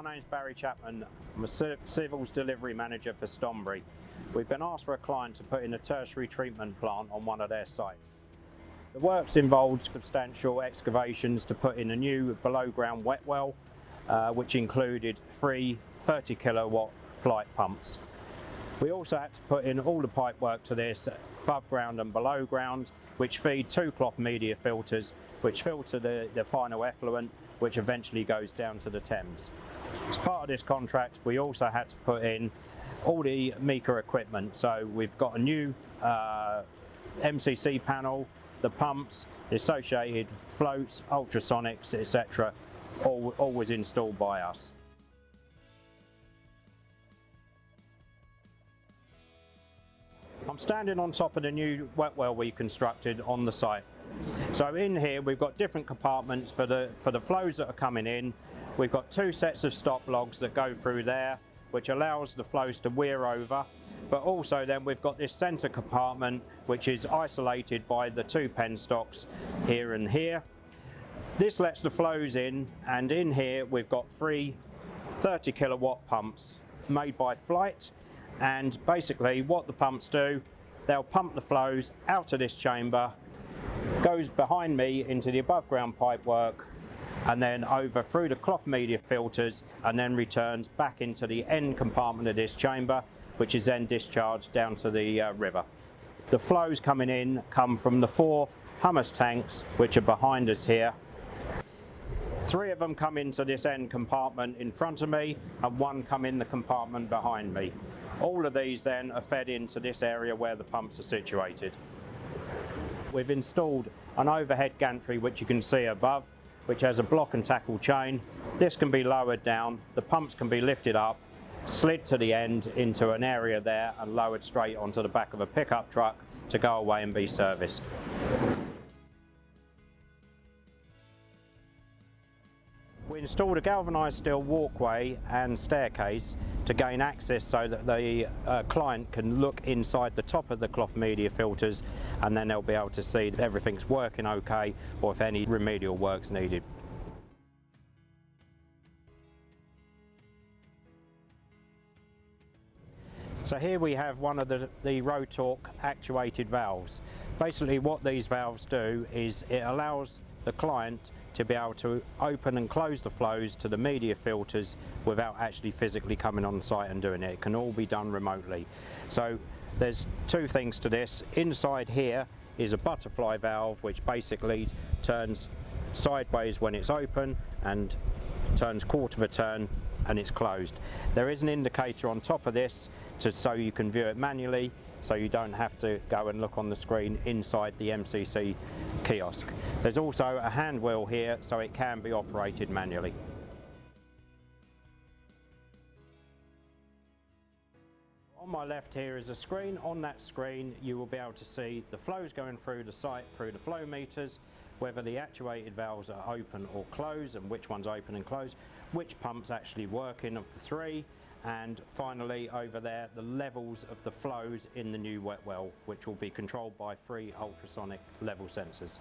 My name's Barry Chapman. I'm a civils delivery manager for Stonbury. We've been asked for a client to put in a tertiary treatment plant on one of their sites. The works involved substantial excavations to put in a new below ground wet well, which included 3 30 kilowatt flight pumps. We also had to put in all the pipework to this above ground and below ground, which feed 2 cloth media filters, which filter the final effluent, which eventually goes down to the Thames. As part of this contract, we also had to put in all the Meeker equipment. So we've got a new MCC panel, the pumps, the associated floats, ultrasonics, etc. all was installed by us. I'm standing on top of the new wet well we constructed on the site. So in here we've got different compartments for the flows that are coming in. We've got 2 sets of stop logs that go through there, which allows the flows to weir over. But also then we've got this centre compartment which is isolated by the 2 penstocks here and here. This lets the flows in, and in here we've got 3 30 kilowatt pumps made by Flight. And basically what the pumps do, they'll pump the flows out of this chamber, goes behind me into the above ground pipework, and then over through the cloth media filters, and then returns back into the end compartment of this chamber, which is then discharged down to the river. The flows coming in come from the 4 hummus tanks which are behind us here. 3 of them come into this end compartment in front of me, and 1 come in the compartment behind me. All of these then are fed into this area where the pumps are situated. We've installed an overhead gantry which you can see above, which has a block and tackle chain. This can be lowered down, the pumps can be lifted up, slid to the end into an area there and lowered straight onto the back of a pickup truck to go away and be serviced. We installed a galvanised steel walkway and staircase to gain access so that the client can look inside the top of the cloth media filters, and then they'll be able to see that everything's working okay or if any remedial work's needed. So here we have one of the Rotork actuated valves. Basically what these valves do is it allows the client to be able to open and close the flows to the media filters without actually physically coming on site and doing it. It can all be done remotely. So there's 2 things to this. Inside here is a butterfly valve which basically turns sideways when it's open and turns quarter of a turn and it's closed. There is an indicator on top of this so you can view it manually, so you don't have to go and look on the screen inside the MCC kiosk. There's also a hand wheel here so it can be operated manually. On my left here is a screen. On that screen you will be able to see the flows going through the site through the flow meters, whether the actuated valves are open or closed and which one's open and closed, which pump's actually working of the 3, and finally over there the levels of the flows in the new wet well, which will be controlled by 3 ultrasonic level sensors.